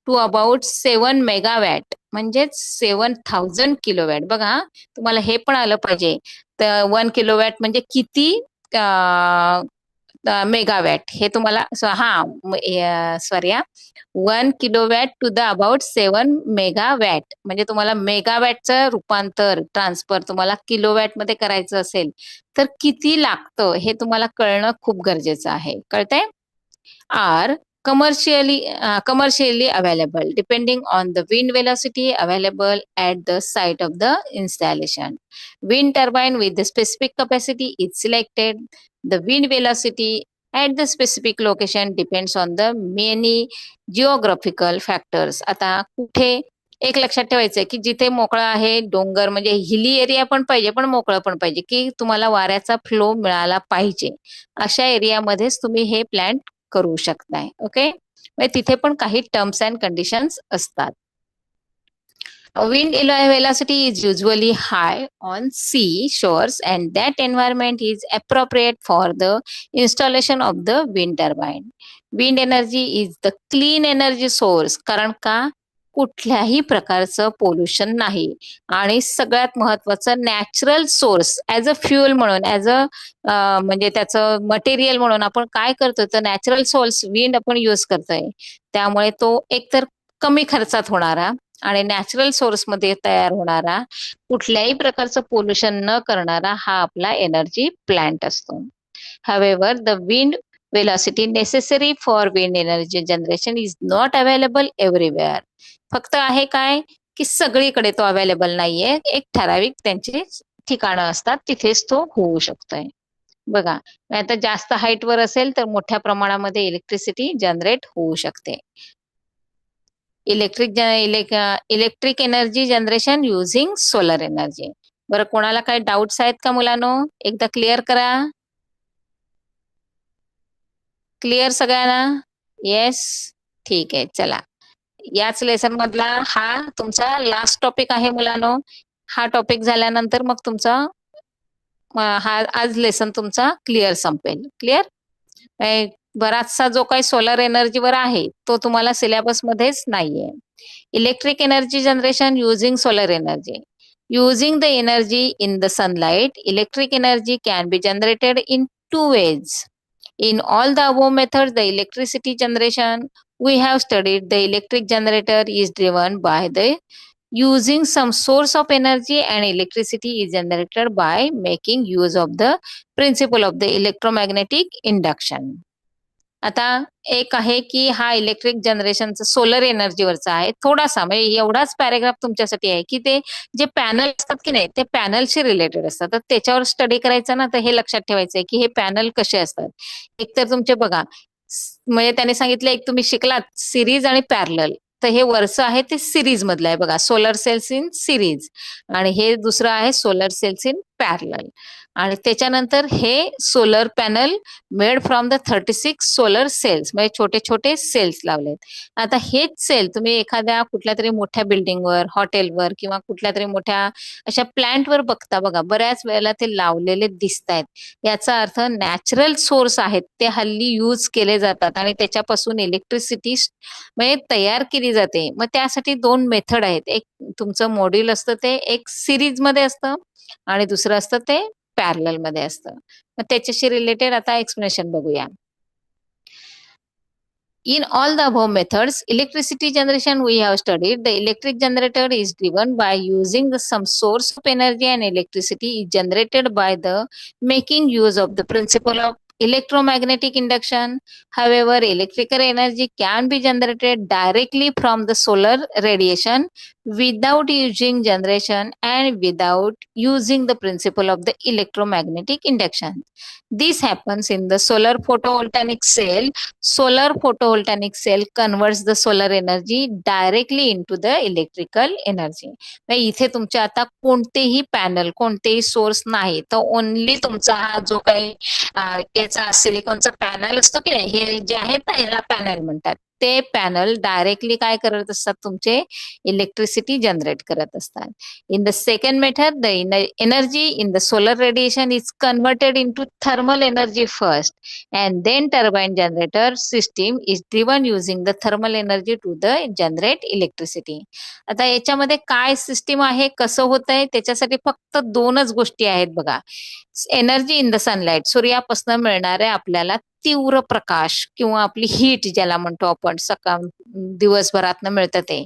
to about 7 megawatt, म्हणजेच 7000 किलोवॅट. बघा, तुम्हाला हे पण आलं पाहिजे. तर 1 किलोवॅट म्हणजे किती मेगावॅट हे तुम्हाला sorry 1 kilowatt to the about 7 megawatt, म्हणजे तुम्हाला मेगावॅटचं रूपांतर ट्रान्सफर तुम्हाला किलोवॅट मध्ये करायचं असेल तर किती लागतं हे तुम्हाला कळणं खूप गरजेचं आहे. कळतंय? Are commercially available depending on the wind velocity available at the site of the installation. Wind turbine with the specific capacity is selected. The wind velocity at the specific location depends on the many geographical factors. आता कुठे एक लक्षात ठेवायचं की जिथे मोकळा आहे, डोंगर म्हणजे हिली एरिया पण पाहिजे, पण मोकळं पण पाहिजे, की तुम्हाला वाऱ्याचा फ्लो मिळाला पाहिजे. अशा एरियामध्येच तुम्ही हे प्लॅन करू शकताय. ओके, तिथे पण काही टर्म्स अँड कंडिशन्स असतात. Wind velocity is usually high on sea shores and that environment is appropriate for the installation of the wind turbine. Wind energy is the clean energy source, कारण का कुठल्याही प्रकारचं pollution नाही आणि सगळ्यात महत्वाचं natural source as a fuel म्हणून म्हणजे त्याचं मटेरियल म्हणून आपण काय करतोय तर नॅचरल सोर्स विंड आपण यूज करतोय. त्यामुळे तो एकतर कमी खर्चात होणारा आणि नॅचरल सोर्स मध्ये तयार होणारा, कुठल्याही प्रकारचं पोल्युशन न करणारा हा आपला एनर्जी प्लांट असतो. However, the wind velocity necessary for wind energy generation is not available everywhere. फक्त आहे काय की सगळीकडे तो अवेलेबल नाहीये. एक ठराविक त्यांचे ठिकाणं असतात, तिथेच तो होऊ शकतोय. बघा, आता जास्त हाईट वर असेल तर मोठ्या प्रमाणामध्ये इलेक्ट्रिसिटी जनरेट होऊ शकते. Electric energy generation using solar energy. बरं, कोणाला काही डाऊट्स आहेत का मुलांनो? एकदा क्लिअर करा. क्लिअर सगळ्यांना? येस, ठीक आहे. चला, याच लेसन मधला हा तुमचा लास्ट टॉपिक आहे मुलांनो. हा टॉपिक झाल्यानंतर मग तुमचा हा आज लेसन तुमचा क्लिअर संपेल. क्लिअर? बराचसा जो काही सोलर एनर्जीवर आहे तो तुम्हाला सिलेबस मध्येच नाहीये. Electric energy generation using solar energy. Using the energy in the sunlight, electric energy can be generated in two ways. In all the above methods, the electricity generation we have studied, the electric generator is driven by the using some source of energy and electricity is generated by making use of the principle of the electromagnetic induction. आता एक आहे की हा electric जनरेशनचा solar एनर्जीवरचा आहे. थोडासा म्हणजे एवढाच paragraph तुमच्यासाठी आहे की ते जे पॅनल असतात की नाही ते पॅनलशी रिलेटेड असतात. तर त्याच्यावर स्टडी करायचं ना, तर हे लक्षात ठेवायचं आहे की हे पॅनल कसे असतात. एक तर तुमचे बघा, म्हणजे त्याने सांगितलं एक तुम्ही शिकलात सिरीज आणि पॅरलल. तर हे वरचं आहे ते सिरीज मधलं आहे बघा, सोलर सेल्स इन सिरीज, आणि हे दुसरं आहे सोलर सेल्स इन पॅरलल. आणि त्याच्यानंतर हे solar panel made from the 36 solar cells, म्हणजे छोटे छोटे सेल्स लावलेत. आता हेच सेल तुम्ही एखाद्या कुठल्या तरी मोठ्या बिल्डिंगवर, हॉटेलवर किंवा कुठल्या तरी मोठ्या अशा प्लांटवर बघता बघा, बऱ्याच वेळेला ते लावलेले दिसत आहेत. याचा अर्थ नॅचरल सोर्स आहेत ते हल्ली यूज केले जातात आणि त्याच्यापासून इलेक्ट्रिसिटी म्हणजे तयार केली जाते. मग त्यासाठी दोन मेथड आहेत. एक तुमचं मॉड्यूल असतं ते एक सिरीज मध्ये असतं आणि दुसरं असतं ते पॅरलल मध्ये असतं. मग त्याच्याशी रिलेटेड आता एक्सप्लेनेशन बघूया. In all the above methods, electricity generation we have studied, the electric generator is driven by using some source of energy and electricity is generated by the making use of the principle of electromagnetic induction. However, electrical energy can be generated directly from the solar radiation without using generation and without using the principle of the electromagnetic induction. This happens in the solar photovoltaic cell. Solar photovoltaic cell converts the solar energy directly into the electrical energy. इथे तुमच्या आता कोणतेही panel कोणतेही source नाही तर only तुमचा हा जो काही याचा सिलिकॉनचा पॅनल असतो की नाही हे जे आहेत ना याला पॅनल म्हणतात ते पॅनल डायरेक्टली काय करत असतात तुमचे इलेक्ट्रिसिटी जनरेट करत असतात. In the second method, the energy in the solar radiation is converted into thermal energy first, and then turbine generator system is driven using the thermal energy to the generate electricity. आता याच्यामध्ये काय system आहे कसं होत आहे त्याच्यासाठी फक्त दोनच गोष्टी आहेत बघा. एनर्जी इन द सनलाइट सूर्यापासून मिळणारे आपल्याला तीव्र प्रकाश किंवा आपली हीट ज्याला म्हणतो आपण सकाळ दिवसभरातनं मिळतं ते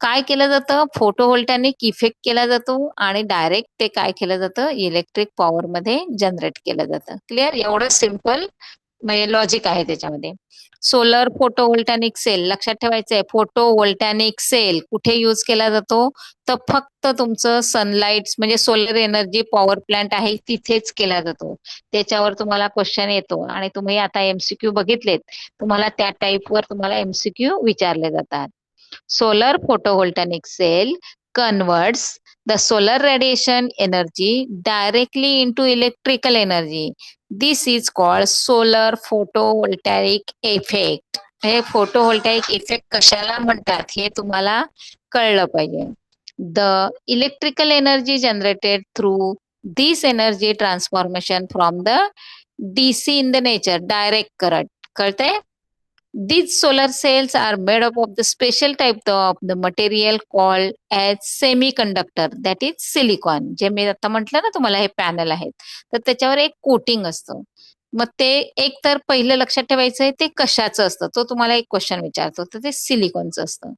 काय केलं जातं फोटोव्होल्टॅनिक इफेक्ट केला जातो आणि डायरेक्ट ते काय केलं जातं इलेक्ट्रिक पॉवर मध्ये जनरेट केलं जातं. क्लिअर एवढं सिम्पल म्हणजे लॉजिक आहे त्याच्यामध्ये. सोलर फोटोव्होल्टॅनिक सेल लक्षात ठेवायचंय फोटोव्होल्टॅनिक सेल कुठे यूज केला जातो तर फक्त तुमचं सनलाइट म्हणजे सोलर एनर्जी पॉवर प्लांट आहे तिथेच केला जातो. त्याच्यावर तुम्हाला क्वेश्चन येतो आणि तुम्ही आता एमसीक्यू बघितलेत तुम्हाला त्या टाईपवर तुम्हाला एमसीक्यू विचारले जातात. Solar photovoltaic cell converts the solar radiation energy directly into electrical energy. This is called solar photovoltaic effect. हे फोटोव्होल्टाइक इफेक्ट कशाला म्हणतात हे तुम्हाला कळलं पाहिजे. The electrical energy generated through this energy transformation from the DC in the nature direct current. कळतंय? These solar cells are made up of the special type of the material called as semiconductor, that is silicon. जे मी आता म्हटलं ना तुम्हाला हे panel आहेत तर त्याच्यावर एक कोटिंग असतं. मग ते एक तर पहिलं लक्षात ठेवायचं आहे ते कशाचं असतं तो तुम्हाला एक क्वेश्चन विचारतो तर ते सिलिकॉनचं असतं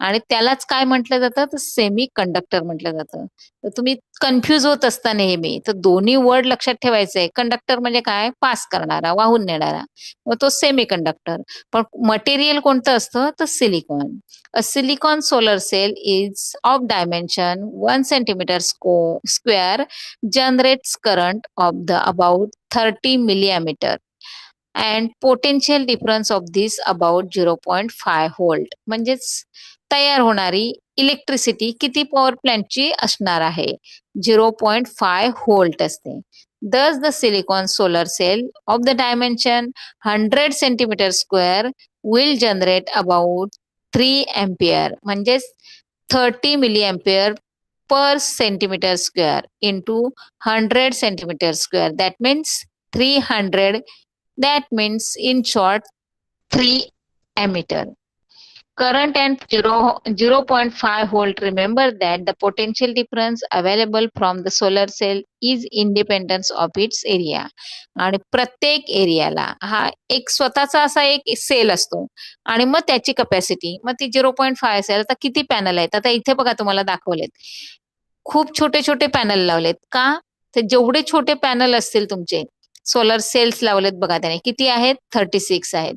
आणि त्यालाच काय म्हटलं जातं तर सेमी कंडक्टर म्हटलं जातं. तर तुम्ही कन्फ्यूज होत असता नेहमी तर दोन्ही वर्ड लक्षात ठेवायचंय. कंडक्टर म्हणजे काय पास करणारा वाहून नेणारा मग तो सेमी कंडक्टर पण मटेरियल कोणतं असतं तर silicon. A silicon solar cell is of dimension 1 centimeter square generates current of the about 30 milliammeter and potential difference of this about 0.5 volt. म्हणजेच तयार होणारी इलेक्ट्रिसिटी किती पॉवर प्लांटची असणार आहे 0.5 व्होल्ट असते. Thus, the silicon solar cell of the dimension 100 centimeter square will generate about 3 ampere म्हणजेच 30 milliampere per centimeter square into 100 centimeter square. That means 300. That means in short 3 ammeter. Current and 0.5 volt. Remember that the potential difference available from the solar cell is independent of its area. आणि प्रत्येक एरियाला हा एक स्वतःचा असा एक sale असतो आणि मग त्याची कपॅसिटी मग ती 0.5 असेल तर किती पॅनल आहेत आता इथे बघा तुम्हाला दाखवलेत खूप छोटे छोटे पॅनल लावलेत का तर जेवढे छोटे पॅनल असतील तुमचे सोलर सेल्स लावलेत बघा त्याने किती आहेत 36 आहेत.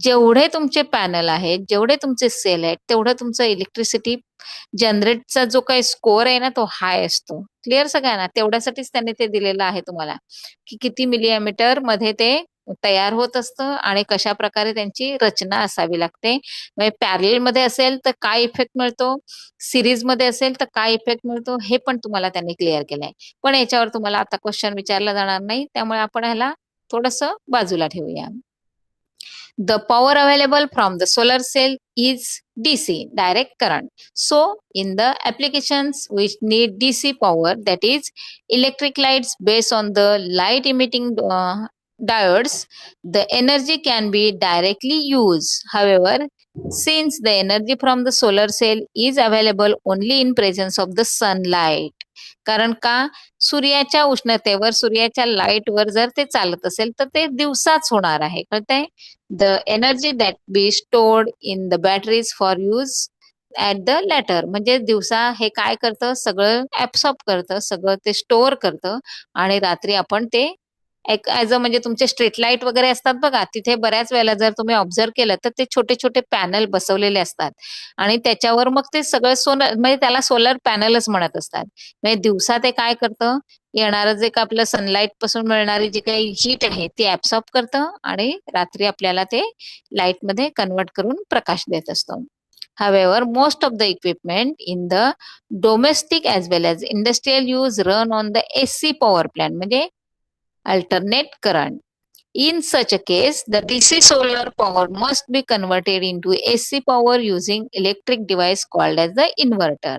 जेवढे तुमचे पॅनल आहेत जेवढे तुमचे सेल आहेत तेवढं तुमचं इलेक्ट्रिसिटी जनरेटचा जो काही स्कोअर आहे ना तो हाय असतो. क्लिअर सगळ्यांना तेवढ्यासाठीच त्यांनी ते दिलेलं आहे तुम्हाला की किती मिलीमीटर मध्ये ते तयार होत असतं आणि कशा प्रकारे त्यांची रचना असावी लागते. म्हणजे पॅरल मध्ये असेल तर काय इफेक्ट मिळतो सिरीज मध्ये असेल तर काय इफेक्ट मिळतो हे पण तुम्हाला त्यांनी क्लिअर केलंय. पण याच्यावर तुम्हाला आता क्वेश्चन विचारला जाणार नाही त्यामुळे आपण ह्याला थोडस बाजूला ठेवूया. The power available from the solar cell is DC, direct current. So, in the applications which need DC power, that is electric lights based on the light emitting diodes, the energy can be directly used. However, since the energy from the solar cell is available only in presence of the sunlight, कारण का सूर्याच्या उष्णतेवर सूर्याच्या लाईटवर जर ते चालत असेल तर ते दिवसाच होणार आहे कळतंय. The energy that be stored in the batteries for use at the later म्हणजे दिवसा हे काय करतं सगळं ऍब्सॉर्ब करतं सगळं ते स्टोअर करतं आणि रात्री आपण ते एक ॲज अ म्हणजे तुमचे स्ट्रीट लाईट वगैरे असतात बघा, तिथे बऱ्याच वेळेला जर तुम्ही ऑब्झर्व्ह केलं तर ते छोटे-छोटे पॅनल बसवलेले असतात आणि त्याच्यावर मग ते सगळं म्हणजे त्याला सोलर पॅनलच म्हणत असतात. म्हणजे दिवसा ते काय करतं, येणारं जे काही आपलं सनलाईट पासून मिळणारी जी काही हीट आहे ती ॲब्सॉर्ब करतं आणि रात्री आपल्याला ते लाईटमध्ये कन्व्हर्ट करून प्रकाश देत असतं. However, most of the equipment in the domestic as well as industrial use run on the AC power plant म्हणजे alternate current. In such a case, the DC solar power must be converted into AC power using electric device called as the inverter.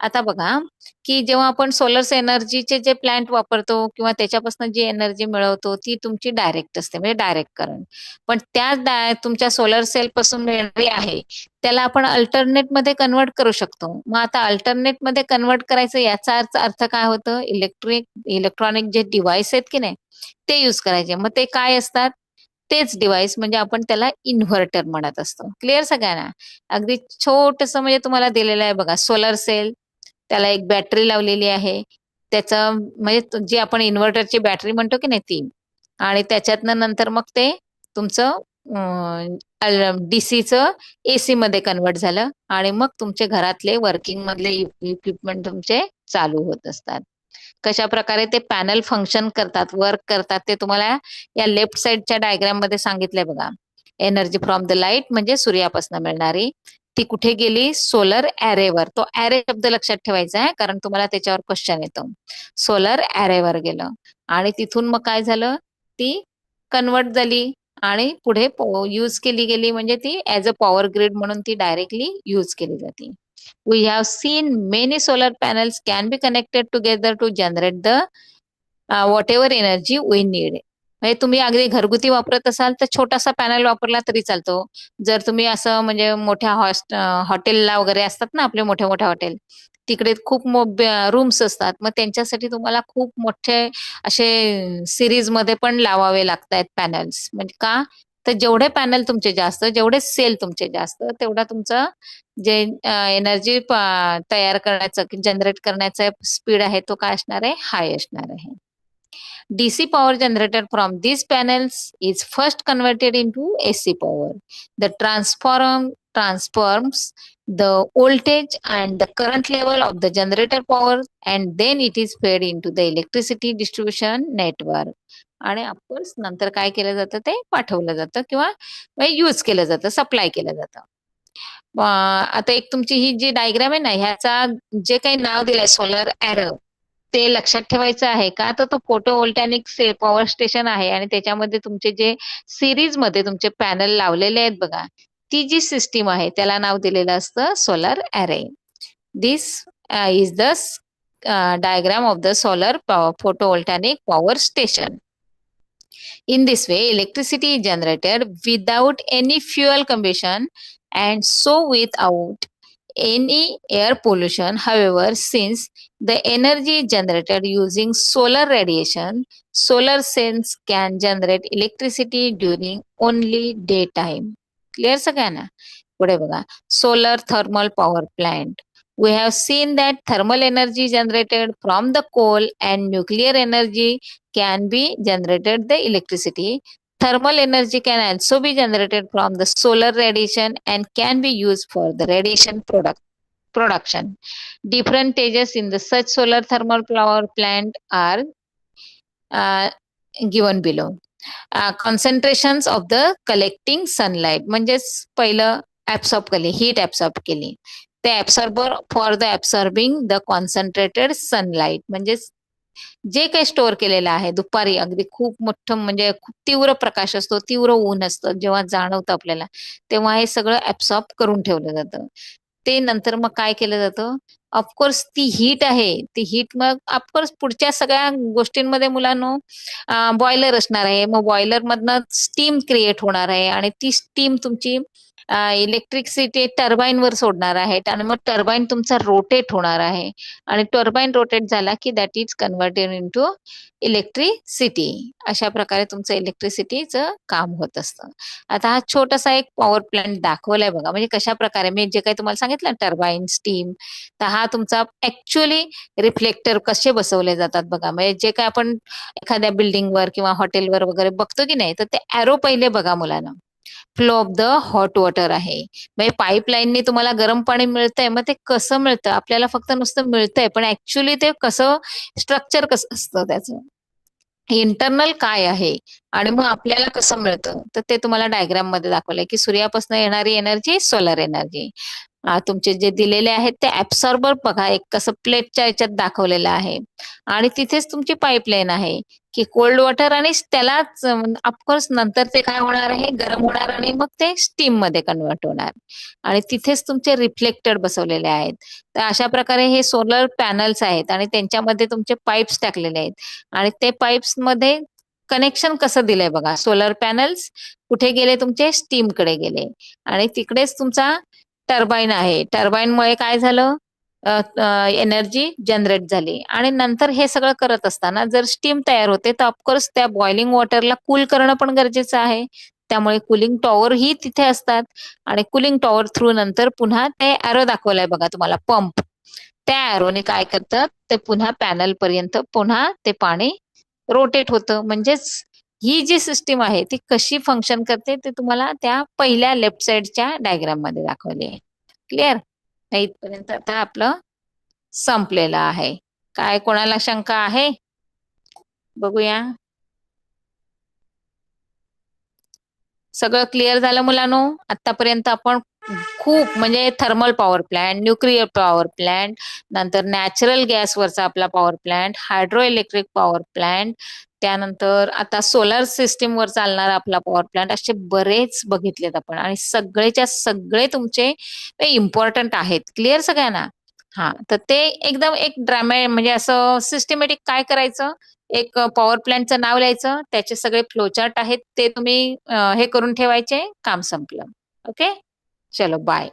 आता बघा, की जेव्हा आपण solar एनर्जीचे जे plant वापरतो किंवा त्याच्यापासून जी एनर्जी मिळवतो ती तुमची डायरेक्ट असते म्हणजे डायरेक्ट करंट. पण तुमच्या सोलर सेलपासून मिळणारी आहे, त्याला आपण अल्टरनेटमध्ये कन्व्हर्ट करू शकतो. मग आता अल्टरनेटमध्ये कन्व्हर्ट करायचं याचा अर्थ काय होतं? इलेक्ट्रॉनिक जे डिव्हाइस आहेत की नाही, ते यूज करायचे. मग ते काय असतात? तेच डिव्हाइस म्हणजे आपण त्याला इन्व्हर्टर म्हणत असतो. क्लिअर सगळ्यांना? अगदी छोटंसं म्हणजे तुम्हाला दिलेलं आहे बघा सोलर सेल, त्याला एक बॅटरी लावलेली आहे. त्याचं म्हणजे जी आपण इन्व्हर्टरची बॅटरी म्हणतो की नाही ती आणि त्याच्यातनं नंतर मग ते तुमचं डीसीचं एसीमध्ये कन्व्हर्ट झालं आणि मग तुमचे घरातले वर्किंगमधले इक्विपमेंट तुमचे चालू होत असतात. कशाप्रकारे ते पॅनल फंक्शन करतात, वर्क करतात ते तुम्हाला या लेफ्ट साइडच्या डायग्राममध्ये सांगितलंय बघा. एनर्जी फ्रॉम द लाईट म्हणजे सूर्यापासून मिळणारी. ती कुठे गेली? सोलर ॲरेवर. तो ॲरे शब्द लक्षात ठेवायचा आहे कारण तुम्हाला त्याच्यावर क्वेश्चन येतो. सोलर ॲरेवर गेलं आणि तिथून मग काय झालं? ती कन्व्हर्ट झाली आणि पुढे यूज केली गेली म्हणजे ती ॲज अ पॉवर ग्रिड म्हणून ती डायरेक्टली यूज केली जाते. We have seen many solar panels can be connected together to generate the whatever energy we need. म्हणजे तुम्ही अगदी घरगुती वापरत असाल तर छोटासा पॅनल वापरला तरी चालतो. जर तुम्ही असं म्हणजे मोठ्या हॉटेलला वगैरे असतात ना आपले मोठे-मोठे हॉटेल, तिकडे खूप रूम्स असतात. मग त्यांच्यासाठी तुम्हाला खूप मोठे असे सीरीजमध्ये पण लावावे लागतायत पॅनल्स. म्हणजे का? तर जेवढे पॅनल तुमचे जास्त, जेवढे सेल तुमचे जास्त, तेवढा तुमचं जे एनर्जी तयार करण्याचं, जनरेट करण्याचा स्पीड आहे तो काय असणार आहे? हाय असणार आहे. DC power generated from these panels is first converted into AC power. The transforms the voltage and the current level of the generator power and then it is fed into the electricity distribution network. आणि of course नंतर काय केलं जातं ते पाठवलं जातं किंवा use केलं जातं, सप्लाय केलं जातं. आता एक तुमची ही जी डायग्राम आहे ना, ह्याचा जे काही नाव दिलंय सोलर ॲरो ते लक्षात ठेवायचं आहे का? तर तो फोटोव्होल्टॅनिक पॉवर स्टेशन आहे आणि त्याच्यामध्ये तुमचे जे सीरीजमध्ये तुमचे पॅनल लावलेले आहेत बघा, ती जी सिस्टीम आहे त्याला नाव दिलेलं असतं solar array. This is the diagram of the solar photovoltaic power station. In this way, electricity is generated without any fuel combustion and so without any air pollution. However, since the energy is generated using solar radiation, solar cells can generate electricity during only daytime. Clear सगळ्यांना? पुढे बघा. Solar thermal power plant. We have seen that thermal energy generated from the coal and nuclear energy can be generated the electricity. Thermal energy can also be generated from the solar radiation and can be used for the radiation production. Different stages in the such solar thermal power plant are uh, given below. Concentrations of the collecting sunlight म्हणजेच पहिलं absorb केली, heat absorb केली. ते absorber for the absorbing the concentrated sunlight म्हणजे जे काही store केलेलं आहे दुपारी अगदी खूप मोठं म्हणजे खूप तीव्र प्रकाश असतो, तीव्र ऊन असतं, जेव्हा जाणवतं आपल्याला, तेव्हा हे सगळं ऍब्सॉर्ब करून ठेवलं जातं. ते नंतर मग काय केलं जातं? ऑफकोर्स ती हीट आहे, ती हीट मग ऑफकोर्स पुढच्या सगळ्या गोष्टींमध्ये मुलांनो बॉयलर असणार आहे. मग बॉयलरमधनं स्टीम क्रिएट होणार आहे आणि ती स्टीम तुमची इलेक्ट्रिसिटी टर्बाईनवर सोडणार आहेत आणि मग टर्बाईन तुमचा रोटेट होणार आहे आणि टर्बाईन रोटेट झाला की that is converted into electricity. अशा प्रकारे तुमचं इलेक्ट्रिसिटीचं काम होत असतं. आता हा छोटासा एक पॉवर प्लांट दाखवलाय बघा, म्हणजे कशा प्रकारे मी जे काही तुम्हाला सांगितलं टर्बाईन स्टीम, तर हा तुमचा ऍक्च्युअली रिफ्लेक्टर कसे बसवले जातात बघा. म्हणजे जे काय आपण एखाद्या बिल्डिंगवर किंवा हॉटेलवर वगैरे बघतो की नाही, तर ते ऍरो पहिले बघा मुलांना. Flow of the hot water आहे. म्हणजे पाईपलाईनने तुम्हाला गरम पाणी मिळतंय, मग ते कसं मिळतं? आपल्याला फक्त नुसतं मिळतंय, पण ऍक्च्युली ते कसं स्ट्रक्चर कसं असतं त्याचं, इंटरनल काय आहे आणि मग आपल्याला कसं मिळतं, तर ते तुम्हाला डायग्राम मध्ये दाखवलंय की सूर्यापासून येणारी एनर्जी, सोलर एनर्जी. तुमचे जे दिलेले आहेत ते ऍब्सॉर्बर बघा, एक कसं प्लेटच्या याच्यात दाखवलेलं आहे आणि तिथेच तुमची पाईपलाईन आहे की कोल्ड वॉटर आणि त्यालाच ऑफकोर्स नंतर ते काय होणार आहे, गरम होणार आणि मग ते स्टीम मध्ये कन्वर्ट होणार आणि तिथेच तुमचे रिफ्लेक्टर बसवलेले आहेत. तर अशा प्रकारे हे सोलर पॅनल्स आहेत आणि त्यांच्यामध्ये तुमचे पाईप्स टाकलेले आहेत आणि ते पाईप्स मध्ये कनेक्शन कसं दिलंय बघा. सोलर पॅनल्स कुठे गेले, तुमचे स्टीम कडे गेले आणि तिकडेच तुमचा टर्बाईन आहे. टर्बाईनमुळे काय झालं, एनर्जी जनरेट झाली आणि नंतर हे सगळं करत असताना जर स्टीम तयार होते तर ऑफकोर्स त्या बॉइलिंग वॉटरला कूल करणं पण गरजेचं आहे. त्यामुळे कुलिंग टॉवर ही तिथे असतात आणि कुलिंग टॉवर थ्रू नंतर पुन्हा ते ॲरो दाखवलाय बघा तुम्हाला, पंप. त्या ॲरोने काय करतात, ते पुन्हा पॅनल पर्यंत पुन्हा ते पाणी रोटेट होतं. म्हणजेच ही जी सिस्टीम आहे ती कशी फंक्शन करते ते तुम्हाला त्या पहिल्या लेफ्ट साइडच्या डायग्राम मध्ये दाखवले आहे. क्लिअर? इथपर्यंत आता आपलं संपलेलं आहे. काय कोणाला शंका आहे? बघूया. सगळं क्लिअर झालं मुलांनो? आतापर्यंत आपण खूप म्हणजे thermal power plant, nuclear power plant, नंतर नॅचरल गॅसवरचा आपला power plant, hydro electric power plant, त्यानंतर आता सोलर सिस्टीमवर चालणारा आपला पॉवर प्लांट, असे बरेच बघितलेत आपण आणि सगळेच्या सगळे तुमचे इम्पॉर्टंट आहेत. क्लिअर सगळ्यांना? हा, तर ते एकदम एक म्हणजे असं सिस्टमॅटिक काय करायचं, एक पॉवर प्लांटचं नाव लिहायचं, त्याचे सगळे फ्लोचार्ट आहेत ते तुम्ही हे करून ठेवायचे, काम संपलं. ओके, चलो बाय.